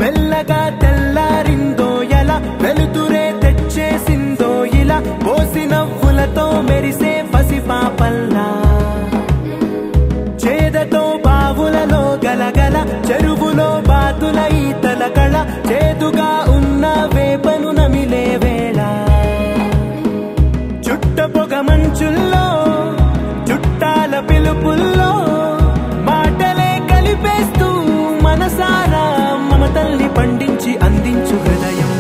మెల్లగా తెల్లారిందో ఎలా వెలుతురే తెచ్చేసిందో ఇలా పోసి నవ్వులతో మెరిసే పసిపాపల్లా చేదతో బావులలో గలగల చెరువులో బాతుల ఈతల కళ చేదుగా ఉన్న వేపను నమిలే వేళ చుట్ట పొగ మంచుల్లో చుట్టాల పిలుపుల్లో మాటలే కలిపేస్తూ మనసారా మమతల్ని పండించి అందించు హృదయం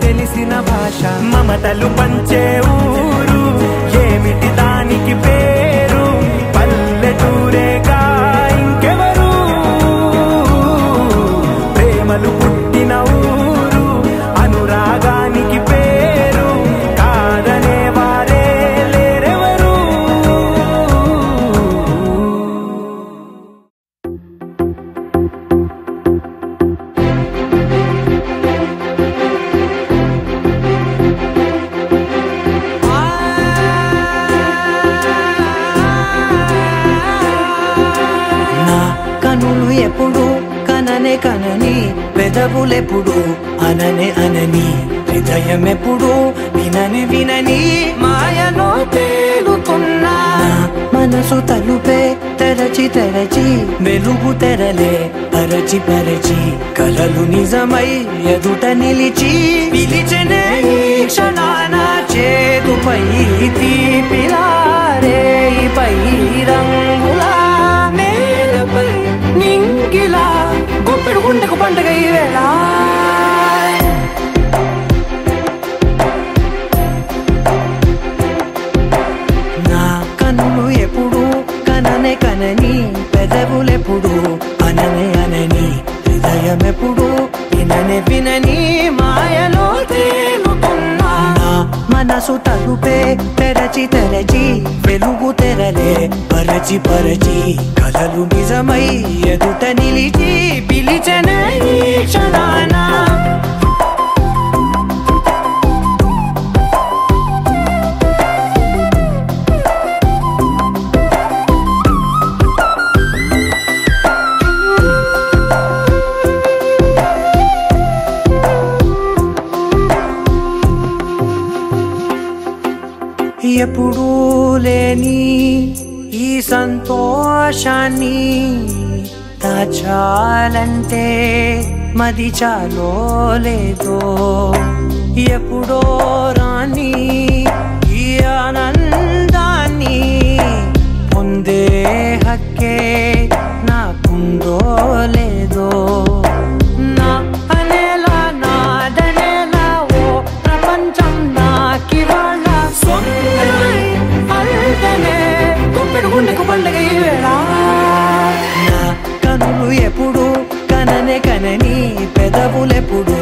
తెలిసిన భాష మమతలు పంచే ఊరు ఏమిటి దానికి పేరు పల్లెటూరేగా ఇంకెవరు ప్రేమలు పుట్టిన ఊరు అనురాగానికి పేరు కాదనే వారే లేరెవరు ఎప్పుడు కననే కనని పెదవులెప్పుడు అననే అనని హృదయం ఎప్పుడు వినని వినని మాయలో తేలుతున్నా మనసు తలుపే తెరచి తెరచి వెలుగు తెరలే పరచి పరచి కలలు నిజమై ఎదుట నిలిచి పిలిచెనే ఈ క్షణాన చేతుపై తీపిలారే పై రంగులా నేలపై నింగిలా గుప్పెడు గుండెకు పండుగ ఈ వేళ నా కన్నులు ఎప్పుడు కననే కనని పెదవులెప్పుడు అననే అనని హృదయం ఎప్పుడు విననే వినని మాయలో తేలుతున్నా మనసు తలుపే తెరచి తెరచి వెలుగు తెరలే పరచి పరచి కలలు నిజమై ఎదుట నిలిచి పిలిచెనే ఈ క్షణాన ఈ సంతోషాన్ని దాచాలంటే మది చాలో లేదో ఎప్పుడో రాని ఈ ఆనందాన్ని పొందే హక్కే నాకుందో లేదో నా అనేలా నాదనేలా ఓ ప్రపంచం నాకివాళ్ళ సొంతమై అల్దనే గుప్పెడు గుండెకు పండగ ఈ వేళ నా కనులు ఎప్పుడు కననే కనని పెదవులెప్పుడు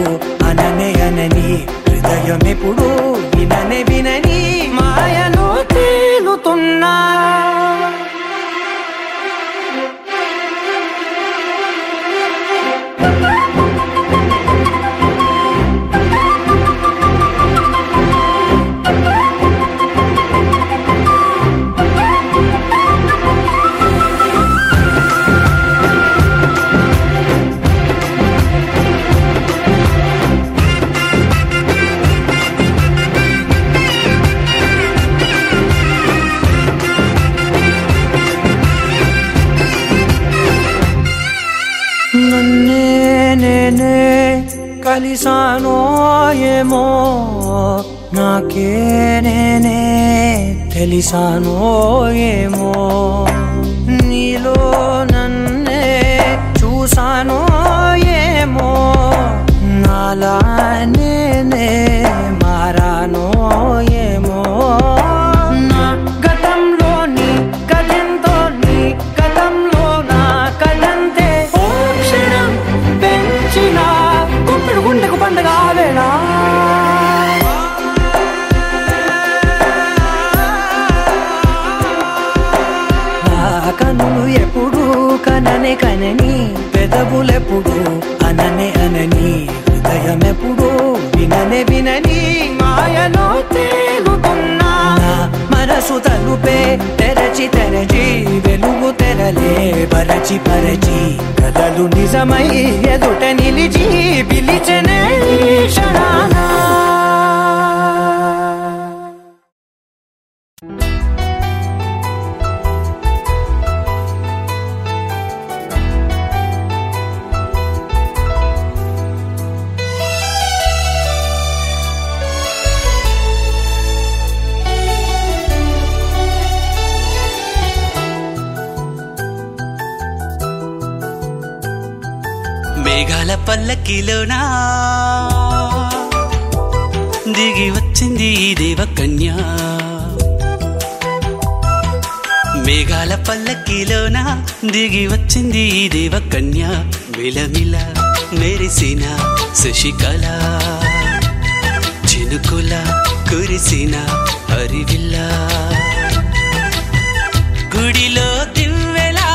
అననే అనని హృదయం ఎప్పుడు విననే వినని మాయలో తేలుతున్నా కలిసానో ఏమో నాకే నేనే తెలిసానో ఏమో నీలో నన్నే చూసానో ఏమో నాలా నేనే మారానో ఏమో నా గతంలోని కథంతో నీ గతంలో నా కథంతే ఓ క్షణం పెంచిన గుండెకు పండగ వేళ కనులు ఎప్పుడు కననే కనని పెదవులెప్పుడు అననే అనని హృదయం ఎప్పుడు విననే వినని మాయలో తేలుతున్నా మనసు తలుపే తెరచి తెరచి వెలుగు తెరలే పరచి పరచి కథలు నిజమై ఎదుట నిలిచి పిలిచనే క్షణానా మేఘాల పల్లకిలోనా దిగి వచ్చింది ఈ దేవకన్య మేఘాల పల్లకిలోనా దిగి వచ్చింది ఈ దేవకన్య మిలమిల మెరిసిన శశికళ చినుకుల కురిసిన హరివిల్ల గుడిలో దివ్వెలా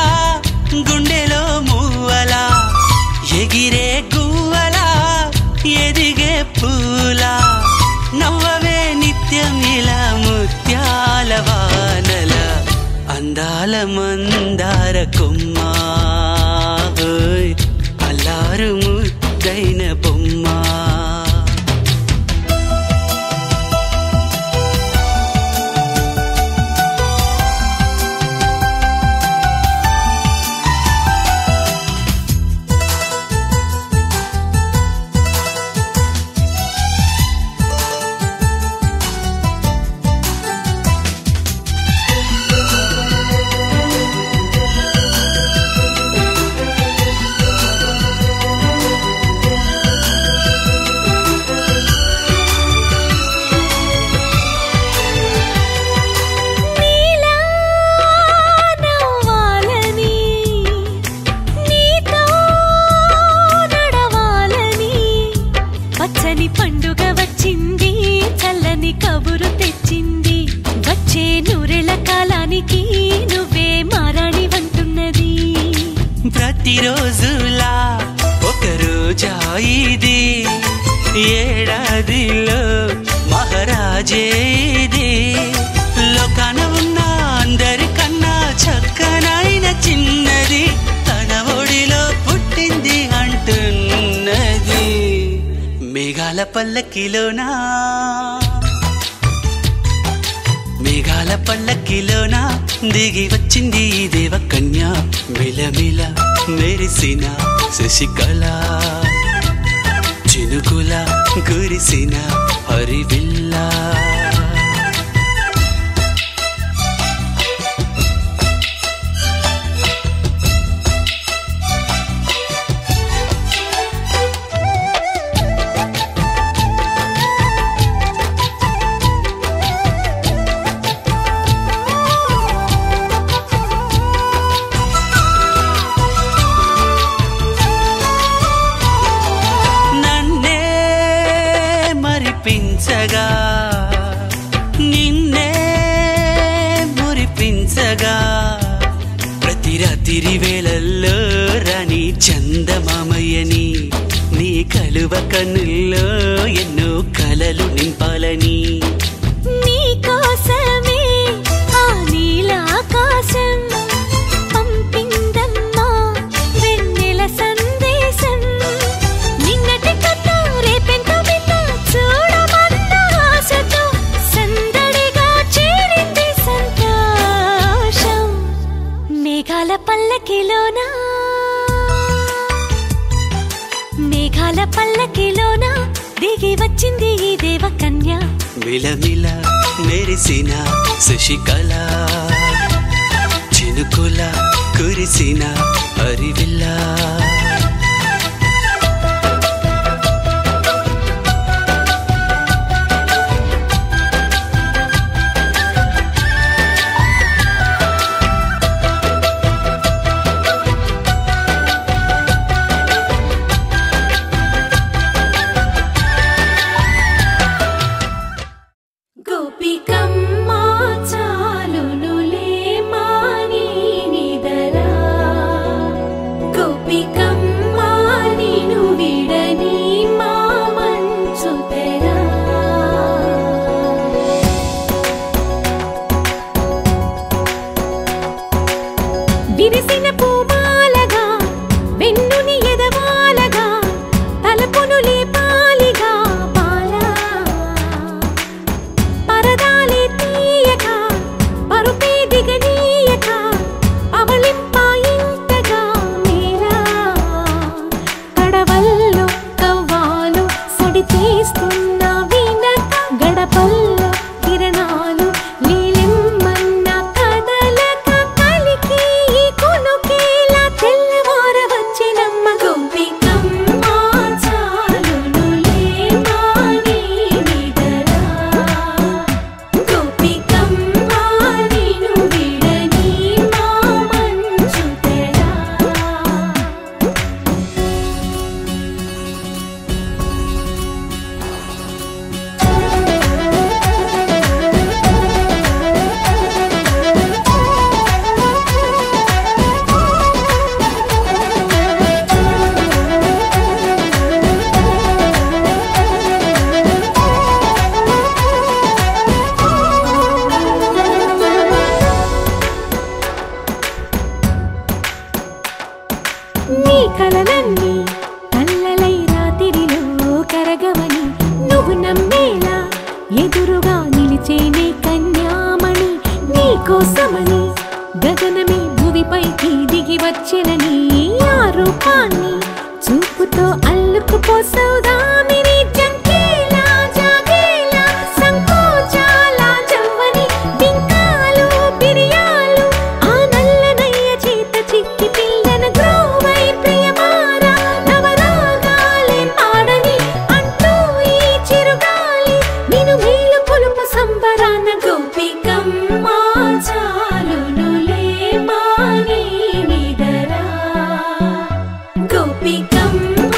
గుండెలో మూవలా ఎగిరే గువ్వలా ఎదిగే పూలా నవ్వవే నిత్యం ఇలా ముత్యాల వానల అందాల మందార కొమ్మ అల్లారు ముద్దైన బొమ్మ ప్రతిరోజులా ఒక రోజా ఇది ఏడాదిలో మహారాజే ఇది లోకాన ఉన్న అందరికన్నా చక్కనైన చిన్నది తన ఒడిలో పుట్టింది అంటున్నది మేఘాల పల్లకిలోనా మేఘాల పల్లకి పల్లకిలోన దిగి వచ్చింది ఈ దేవ కన్య మిలమిల మెరిసిన శశికళ చినుకుల కురిసిన హరివిల్లా నిన్నే మురిపించగా ప్రతి రాత్రి వేళల్లో రాణి చందమామయ్యని నీ కలువ కన్నుల్లో ఎన్నో కలలు నింపాలని నీ కోసమే ఆ నీలాకాశం పంపిందమ్మా వెన్నెల సందేశం నిన్నటి కథ రేపెంత వింత చూడమన్న ఆశతో సందడిగా చేరింది సంతోషం మేఘాల పల్లకిలోన దిగి వచ్చింది ఈ దేవ కన్య మిలమిల మెరిసిన శశికళ చినుకుల కురిసిన హరివిల్లా విరిసిన పూమాలగా వెన్నుని ఎదవాలగా తలపును లేపాలిగా బాలా పరదాలే తీయక పరుపే దిగనీయక అవలింపాయింతగా మేలా కడవల్లో కవ్వాలు సడి చేస్తున్న వినక గడపల్లో కిరణాలు నీలిమ్మన్న కదలక కలికి కొనుకేలా తెల్లవార వచ్చినమ్మ గోపికమ్మ చాలునులే మాని నిదరా గోపికమ్మ నిను విడని మా మంచు తెరా నీ కలలన్నీ కల్లలై రాత్రిలో కరగవని నువ్వు నమ్మేలా ఎదురుగా నిలిచేనే కన్యామణి నీ కోసమని గగనమే భువిపైకి దిగి వచ్చెనని ఆ రూపాన్ని చూపుతో అల్లుకుపోసౌదామిని జంకేలా జాగేలా సంకోచాల జవ్వని బింకాలు బిరియాలు ఆ నల్లనయ్య చేత చిక్కి పిల్లన గ్రోవై ప్రియమారా నవరాగాలే పాడని అంటూ ఈ చిరుగాలి నిన్ను మేలు పొలుపు సంబరాన గోపికమ్మ చాలునులే మాని నిదరా గోపికమ్మ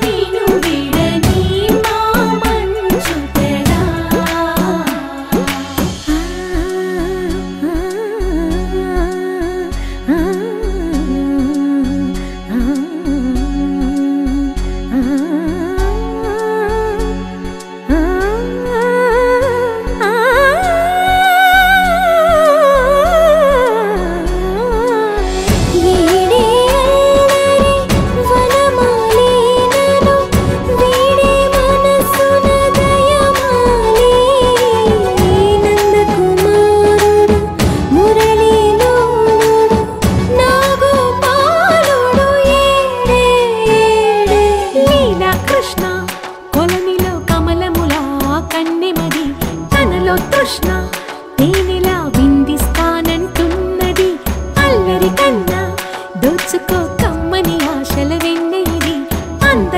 నిను విడని మా మంచు తెరా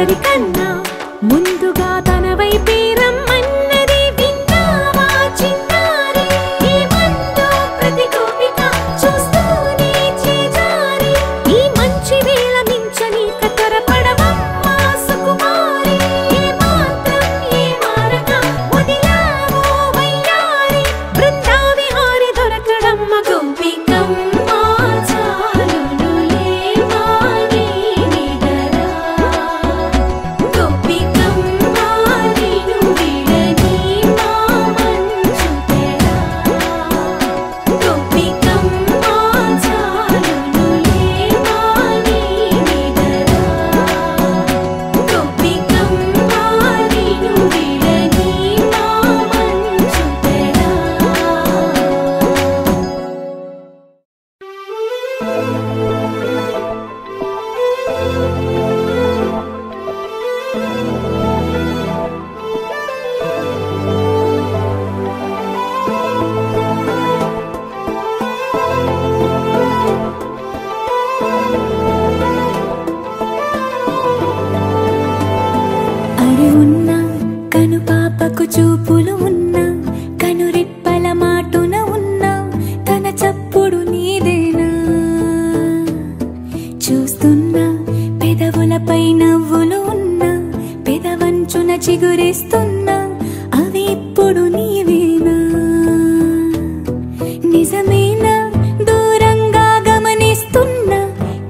అందరికన్నా ముందుగా తన వైపే రమ్మన్నది విన్నావా చిన్నారి ఏమందో ప్రతి గోపిక చూస్తూనే చేజారి ఈ మంచి వేళ మించని కతరపడవమ్మా సుకుమారి ఏ మాత్రం ఏ మారక వదిలావో వయ్యారి బృందావిహారి దొరకడమ్మ గోపికమ్మ చాలునులే మాని నిదరా గోపికమ్మ నిను విడని మా మంచు తెరా గోపికమ్మ చాలునులే మాని నిదరా గోపికమ్మ నిను విడని మా మంచు తెరా అడి ఉన్నా కను పాపకు చూపులు ఉన్నా కను రెప్పల మాటున ఉన్నా తన చప్పుడు నీదేనా చూస్తున్నా పెదవులపై నవ్వులు ఉన్నా పెదవంచున చిగురిస్తున్నా అవి ఇప్పుడు నీవేనా నిజమేనా దూరంగా గమనిస్తున్నా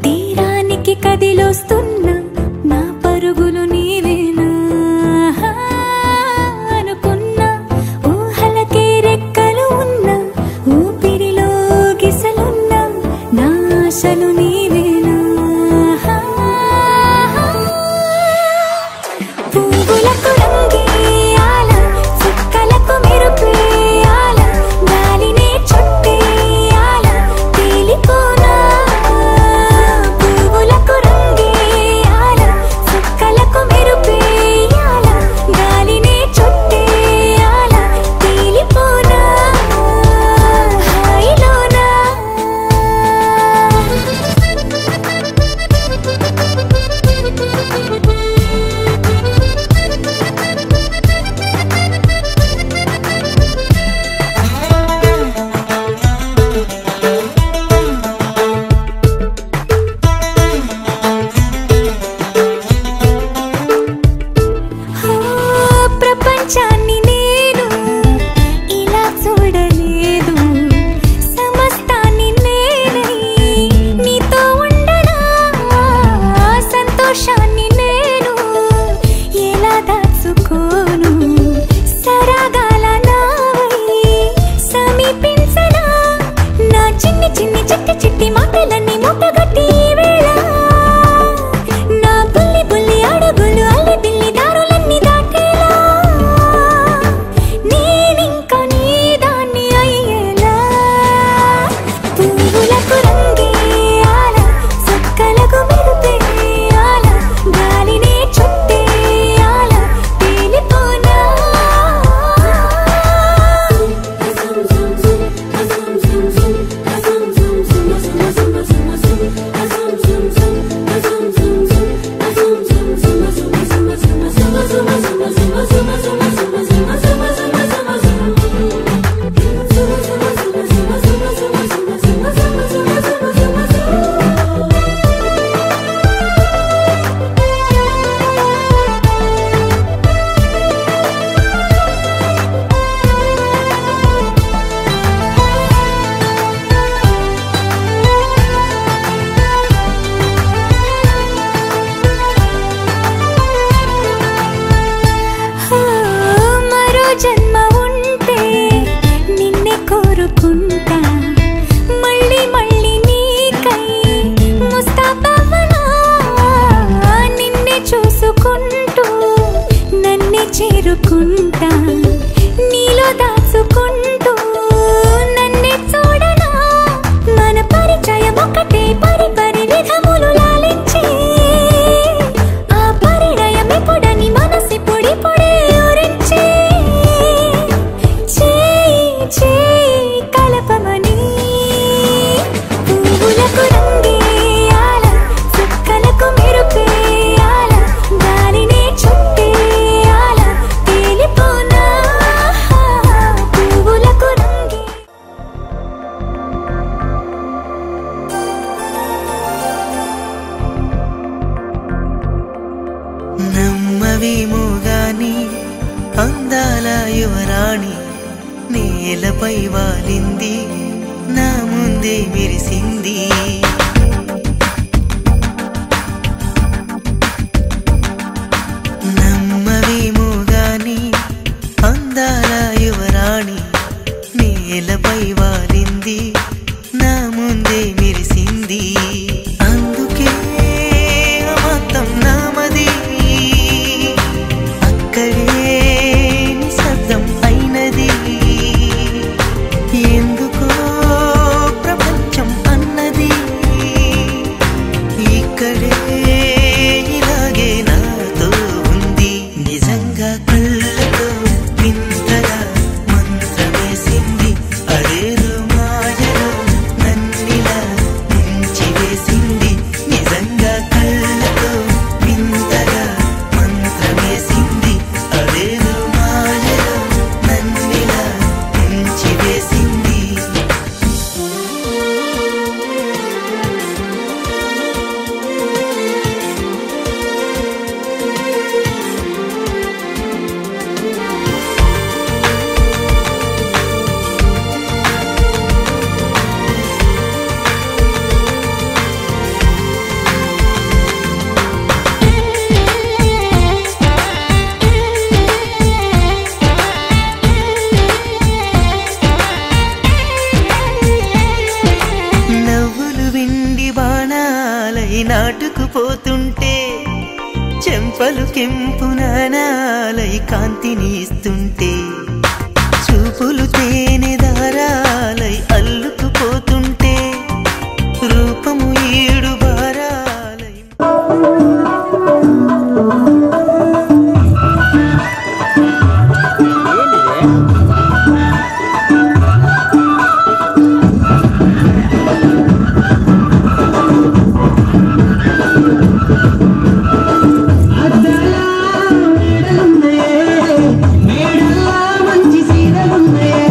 తీరానికి కదిలొస్తున్నా నా పరుగులు నీవేనా అనుకున్నా ఊహలకే రెక్కలు ఉన్నా ఊపిరిలో గిసలున్నా నా ఆశలు నీవేనా పువ్వులకు రంగేయాల చుక్కలకు మెరుపేయాల గాలినే చుట్టేయాల తేలిపోనా పువ్వులకు రంగేయాల చుక్కలకు మెరుపేయాల గాలినే చుట్టేయాల తేలిపోనా హాయిలోనా ప్రపంచాన్ని నేను ఇలా చూడలేదు సమస్తాన్ని నేనై నీతో ఉండనా సంతోషాన్ని నేను ఎలా దాచుకోను సరాగాల నావై సమీపించనా నా చిన్ని చిన్ని చిట్టి చిట్టి మాటలన్నీ మూటగట్టి వేళ నా బుల్లి బుల్లి అడుగులు అల్లి బిల్లి దారులన్నీ దాటేలా నేనింక నీ దాన్ని అయ్యేలా పువ్వులకు రంగేయాల చుక్కలకు మెరుపేయాల గాలినే చుట్టేయాల తేలిపోనా మరో జన్మ ఉంటే నిన్నే కోరుకుంటా మళ్ళీ మళ్ళీ నీకై ముస్తాబవ్వనా నిన్నే చూసుకుంటూ నన్నే చేరుకుంటా నీలో దాచుకుంటూ నన్నే చూడనా మన పరిచయం ఒకటే పరి పరి విధములు లాలించి ఆ పరిణయం ఎప్పుడని మనసి పొడి పొడి ఊరించి చేయి చేయి కలపమని పువ్వులకు రంగేయాల చుక్కలకు మెరుపేయాల గాలి యువరాణి నేలపై వాలింది నా ముందే మెరిసింది నమ్మవేమో గాని అందాల యువరాణి నేలపై వాలింది నా ముందే మెరిసింది అందుకే మొత్తం నామది అక్కడే నిశ్శబ్దం అయినది ఎందుకో ప్రపంచం అన్నది ఇక్కడే ఇలాగే నాతో ఉంది నిజంగా కళ్ళతో వింతగా మంత్రమేసింది అదేదో మాయలో నన్నిలా ముంచివేసింది నిజంగా కళ్ళతో వింతగా మంత్రమేసింది అదేదో మాయలో నన్నిలా ముంచివేసింది నవ్వులు విండి బాణాలై నాటుకుపోతుంటే చెంపలు కెంపు నాణాలై కాంతిని ఇస్తుంటే చూపులు తేనె దారాలై అల్లుకుపోతుంటే రూపము ఏడు బారాలై మేడల్లా మంచి సీరలున్నాయే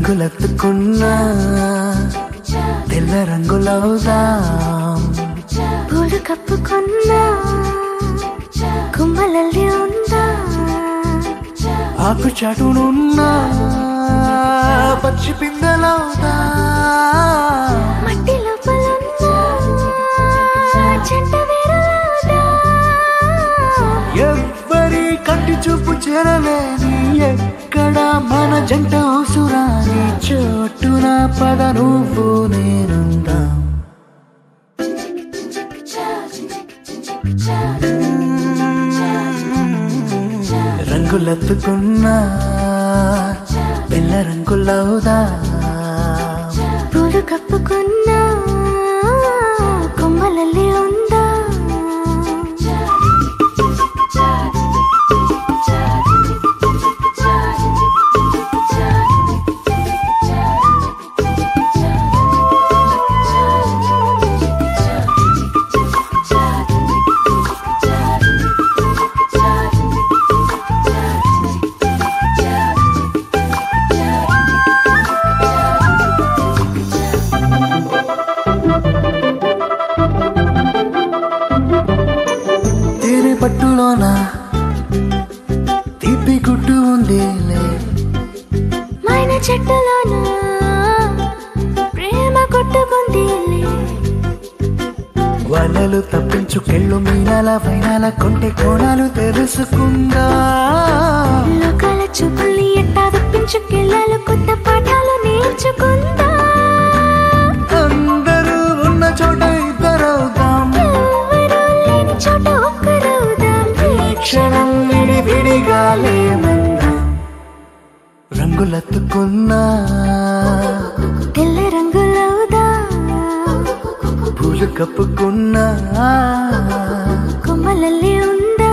రంగులెత్తుకున్నా తెల్ల రంగులవుదాం పూలు కప్పుకున్నా కుమ్మలల్లి ఉందా ఆకు చాటునున్నా పచ్చి పిందెలవుదా మట్టి లోపలున్నా చెంట వేరులవుదా ఎవ్వరి కంటి చూపు చేరలేని ఎక్కడ మన జంట ఉసురాని చోటున పద నువ్వు నేనుందా రంగులెత్తుకున్నా పిల్ల రంగులవుదా పూలు కప్పుకున్నా కొమ్మలల్లి ఉందా పట్టులోనా తీపి గుడ్డు ఉందిలే మైన చెట్టులోనా ప్రేమ కొట్టుకుందిలే వలలు తప్పించుకెళ్ళు మీనాల వైనాల కొంటె కోణాలు తెలుసుకుందా లోకాల చూపుల్ని ఎట్టా తప్పించుకెళ్ళాలి కొత్త పాఠాలు నేర్చుకుందా అందరూ ఉన్న చోట ఇద్దరవుదాం ఎవరూ లేని చోట ఒక్కరవుదాం క్షణం విడివిడిగా లేమన్నా రంగులెత్తుకున్నా తెల్ల రంగులవుదా పూలు కప్పుకున్నా కొమ్మలల్లి ఉందా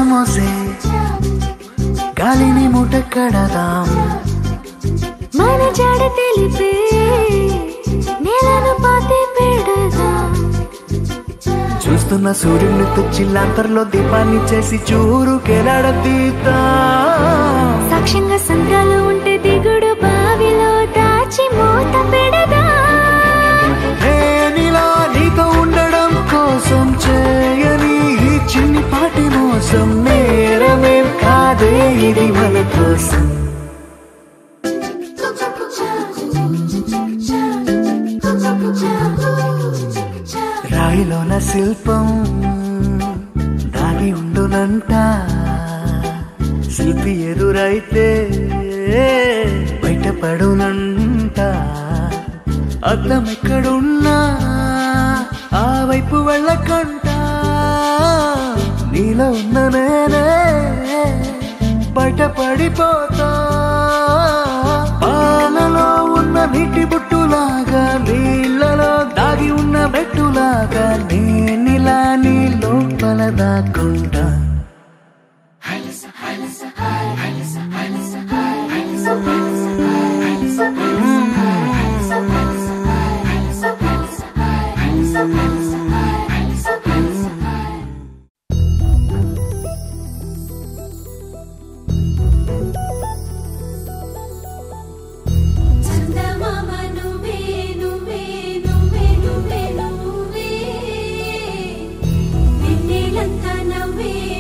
మోసే గాలిని మూట కడదాం మన జాడ తెలిపే నేలను పాతి పెడదాం చూస్తున్న సూర్యుని తెచ్చిల్లంతర్లో దీపాన్ని చేసి చూరుకెలాడతీతా సాక్ష్యంగా సంద్రాలు ఉంటే దిగుడు బావిలో దాచి మూత పెడదా నేనిలా నీతో ఉండడం కోసం చేయని ఈ చిన్ని పాటి మోసం నేరమేం కాదే ఇది మన కోసం రాయిలోన శిల్పం దాగి ఉండునంట శిల్పి ఎదురైతే బయటపడునంట అద్దం ఎక్కడున్నా ఆ వైపు వెళ్ళకంట నీలో ఉన్న నేనే బయటపడిపోతా పాలలో ఉన్న నీటి బుట్టులాగా నీళ్ళలో దాగి ఉన్న బెట్టులాగా నేనిలా నీ లోపల దాక్కుంటా నవ్వే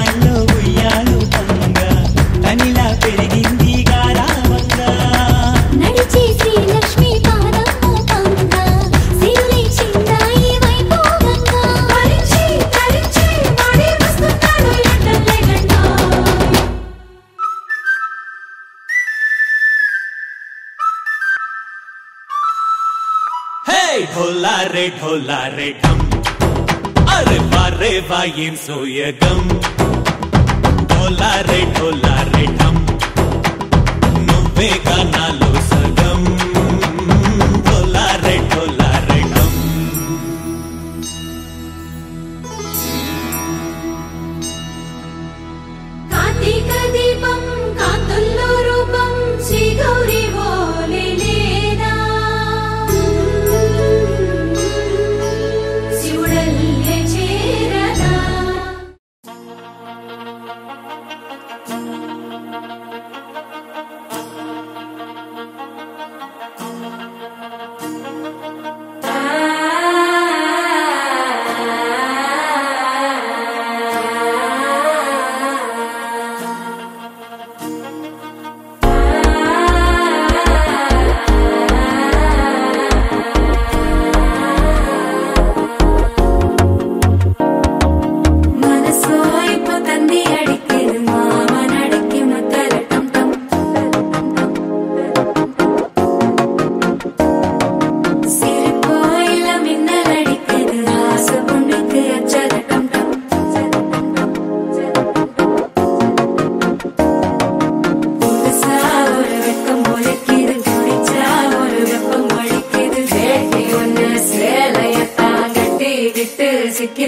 ఒళ్ళో ఉయ్యాలు పంగా తనిలా పెరిగింది గారావంగా నడిచి శ్రీలక్ష్మి పాదము పంగా సిరులే చిందాయి వైభోగంగా తరించి తరించి వాడే వస్తున్నాడు లండన్ హే ढोला रे ढम अरे वारे वायें सोयगम ढोला रे ढम నువ్వేగా నాలో సగం ढोला रे ढम కార్తీక దీపం కాంతుల్లో రూపం శ్రీ గౌరీ ఓలేలేనా శివుడల్లే చేరనా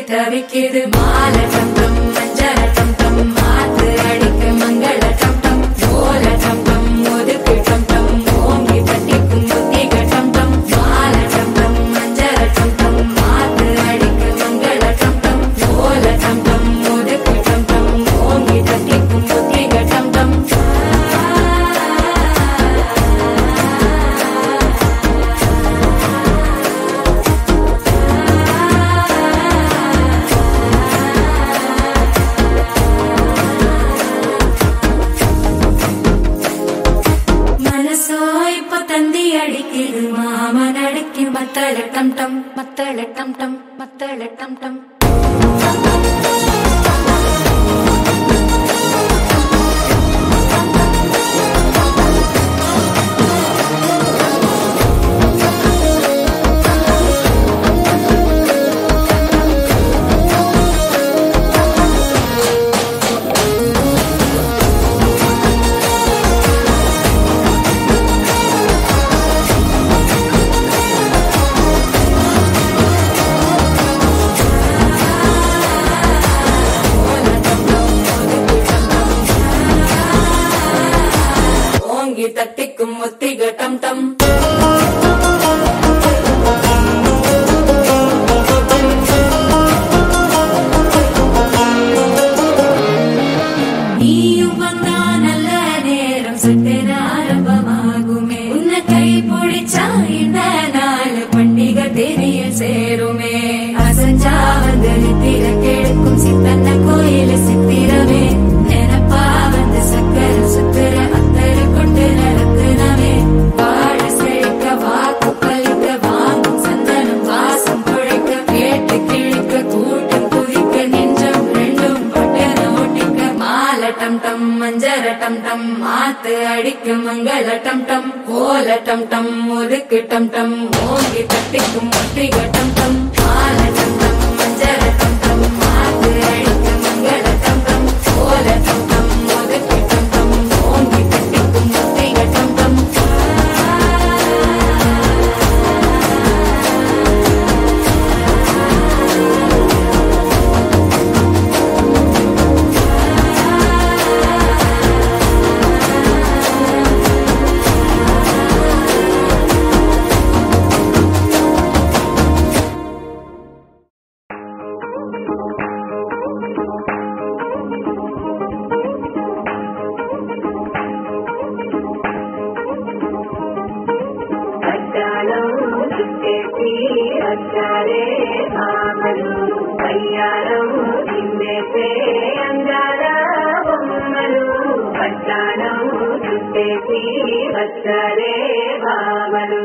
தவிக்கிது மால டம் டம் மஞ்சள டம் டம் மாத்து அடிக்க மங்கள டம் டம் ஓல டம் டம் ஒதுக்கு டம் டம் ஓங்கி தட்டிக்கும் புத்திக டம் டம் மால டம் டம் மஞ்சள டம் டம் மாத்து அடிக்க மங்கள டம் டம் ஓல டம் டம் ஒதுக்கு டம் டம் ஓங்கி தட்டிக்கும் புத்திக டம் டம் அடிக்குது மாமன் அடிக்கு மத்தள டம் டம் மத்தள டம் டம் மத்தள டம் டம் தட்டிக்கும் முத்திக டம் டம் நீயும் வந்தா நல்ல நேரம் சட்டென ஆரம்பமாகுமே உன்னை கை பிடிச்சா இந்த நாள் பண்டிகை தெரிய சேருமே அசஞ்சா வந்து நித்திர கெடுக்கும் சித்தன்ன கோயில சித்திரமே நினப்பா வந்து சக்கர சுத்திர அத்தரு கொண்டு நடத்துனவே வாழ செழிக்க வாக்கு பலிக்க வாங்கும் சந்தனம் வாசம் குழைக்க கேட்டு கிழிக்க கூட்டம் குதிக்க நெஞ்சம் ரெண்டும் பொட்டன ஒட்டிக்க மால டம் டம் மஞ்சர டம் டம் மாத்து அடிக்க மங்கள டம் டம் ஓல டம் டம் ஒதுக்கு டம் டம் ஓங்கி தட்டிக்கும் ஒட்டிக டம் டம் மால டம் டம் மஞ்சர டம் டம் மாத்து அடிக்க மங்கள டம் டம் ஓல டம் டம் ஒதுக்கு டம் டம் ஓங்கி தட்டிக்கும் ஒட்டிக டம் டம் వడ్డాణం చుట్టేసి వచ్చారే బావలు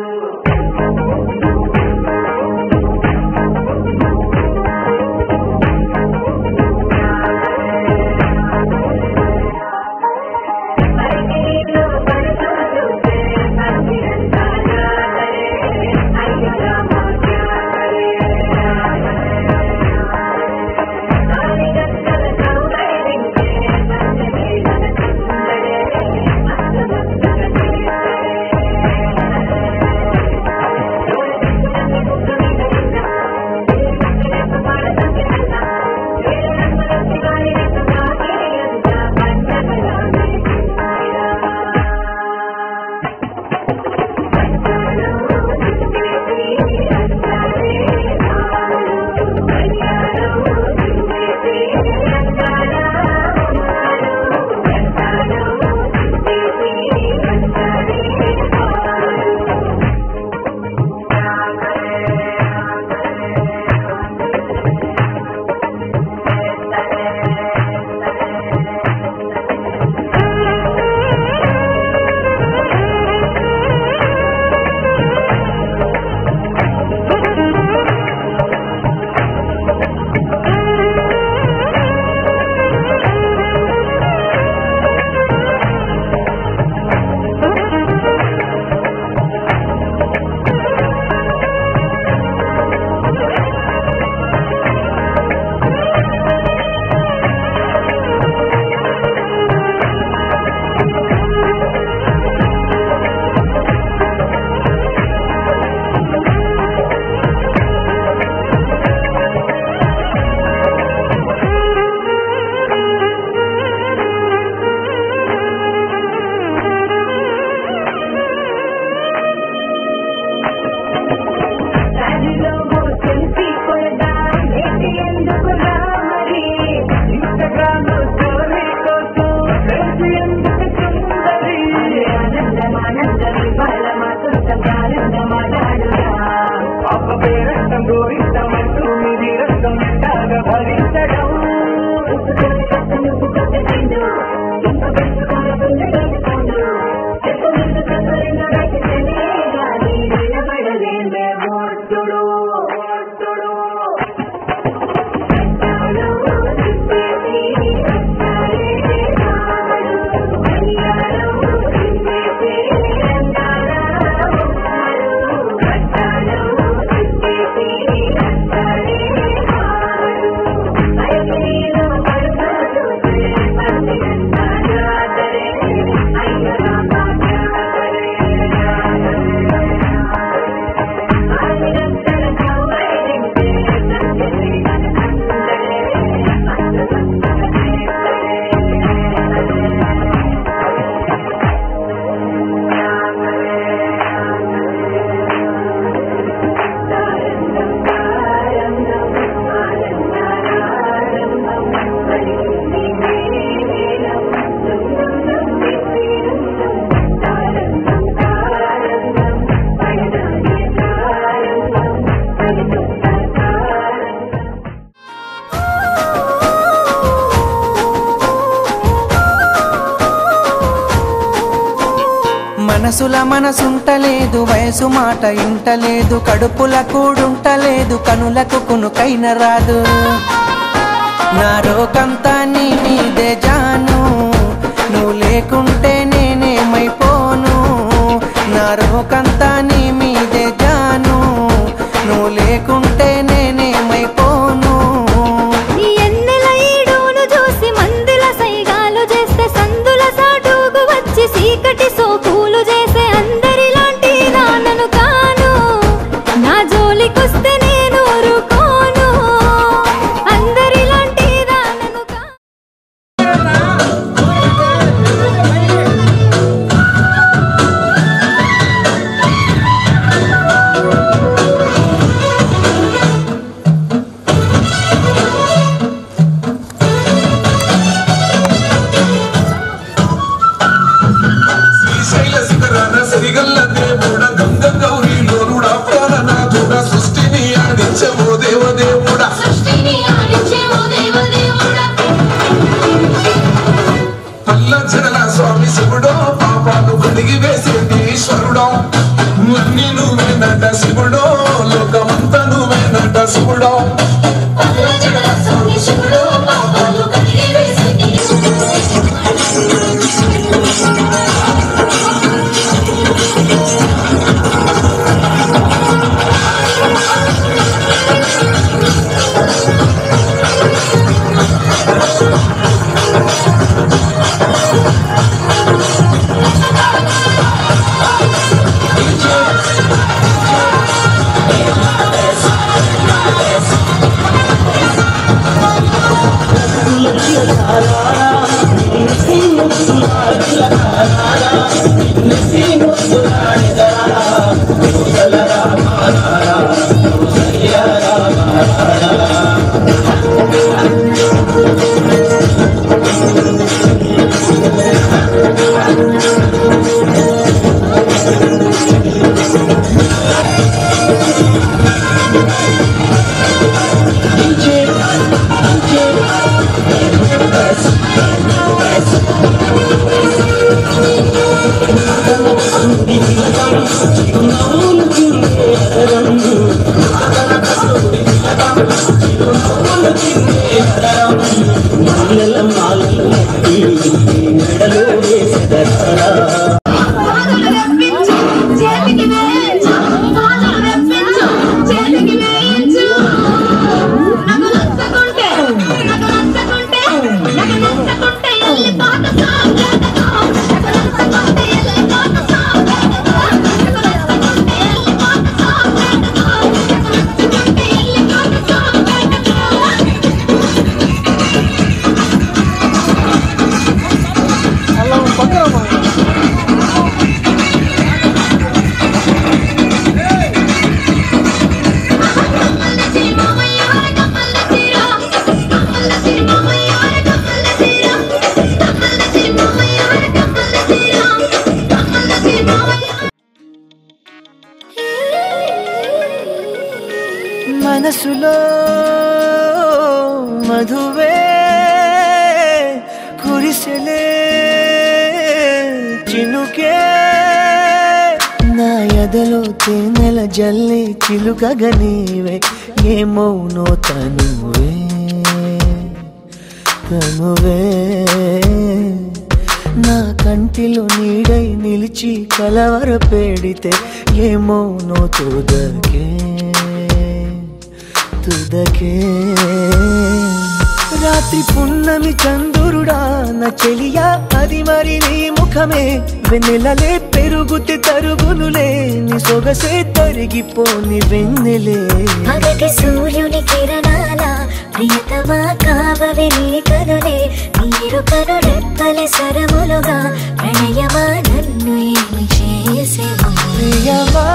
మనసుల మనసుంటలేదు వయసు మాట ఇంటలేదు కడుపుల కూడుంటలేదు కనులకు కునుకైన రాదు నా రోకంతా నీ మీదే జాను నువ్వు లేకుంటే నేనేమైపోను నా రోకంతా నీ మీదే జాను నువ్వు లేకుంటే నేనేమైపోను నీ ఎన్నెల ఈడును చూసి మందుల సైగాలు చేస్తే సందుల సాటుకు వచ్చి సీకటి సోపులు చేసే అందరిలాంటి నాన్నను కాను నా జోలికొస్తే నేను ఊరుకోను అందరిలాంటి నాన్నను శివుడో పాపాలు కడిగి వేసేది ఈశ్వరుడో అన్ని నువ్వేనట శివుడో లోకమంతా నువ్వేనట శివుడో మనసులో మధువే కురిసెలే చినుకే నా ఎదలో తేనెల జల్లి చిలుకగా నీవే ఏమౌనో తనువే తనువే నా కంటిలో నీడై నిలిచి కలవర పెడితే ఏమౌనో తుదకే తుదకే రాత్రి పున్నమి చంద్రుడా నా చెలియా అది మరి నీ ముఖమే వెన్నెలలే పెరుగుతే తరుగునులే నీ సొగసే తరిగిపోని వెన్నెలే పగటి సూర్యుని కిరణాల ప్రియతమా కావవి నీ కనులే నీరు కను రెప్పలే సరములుగా ప్రణయమా నన్ను ఏమి చేసేవా ప్రియమా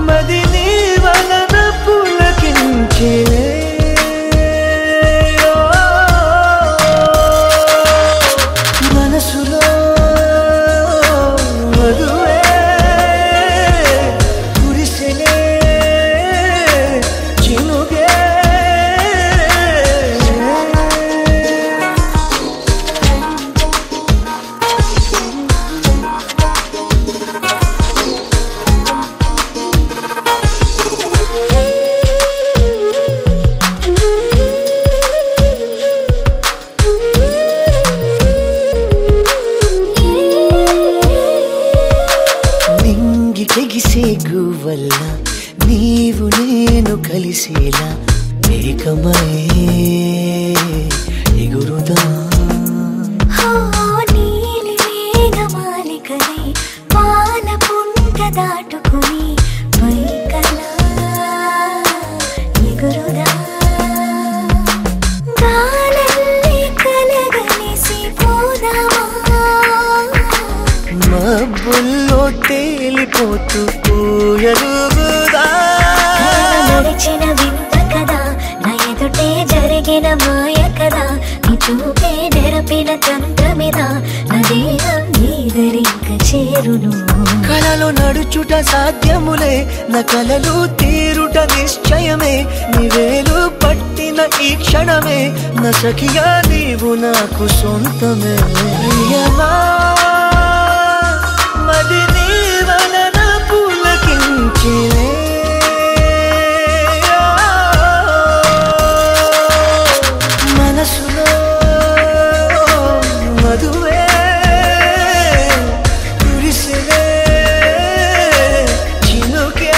మది నీ వలన పులకించే మనసులో మధువే కురిసెలే చినుకే తెగిసే గువల్ల నీవు నేను కలిసేలా ఏకమై ఎగురుదా నీలి వేగమాలికలై పాల పుంట దాటుకుని పైకలా ఎగురుదా గాలల్లే కలగలిసి పోదామా మబ్బుల్లో తేలిపోతూ ఎరుగుదా నడిచిన వింత కదా నా ఎదుటే జరిగిన మాయ కదా నీ చూపే నెరపిన తంత్రమిదా నా దేహం నీదరింక చేరును కళ నాలో నడుచుట సాధ్యములే నా కలలు తీరుట నిశ్చయమే నీవేలు పట్టిన ఈ క్షణమే నా సఖిగా నీవు నాకు సొంతమే ప్రియమా మది నీ వలన పులకించినే మనసులో మధువే కురిసినే చినుకే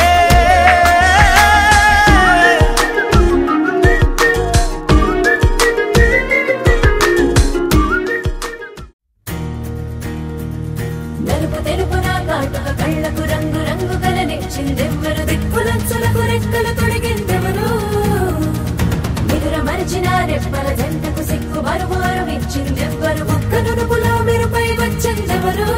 నలుపు తెలుపు నా కాటుక కళ్ళకు రంగు రంగు కలనిచ్చిందెవ్వరు దిక్కులచ్చులకు రెక్కలు తొడిగిందెవరు నిదుర మరిచిన రెప్పల జంటకు సిక్కు మరుమారు ఇచ్చిందెవ్వరు ఒక్క నునుపులో మెరుపై వచ్చిందెవరు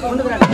ముందుకు రండి.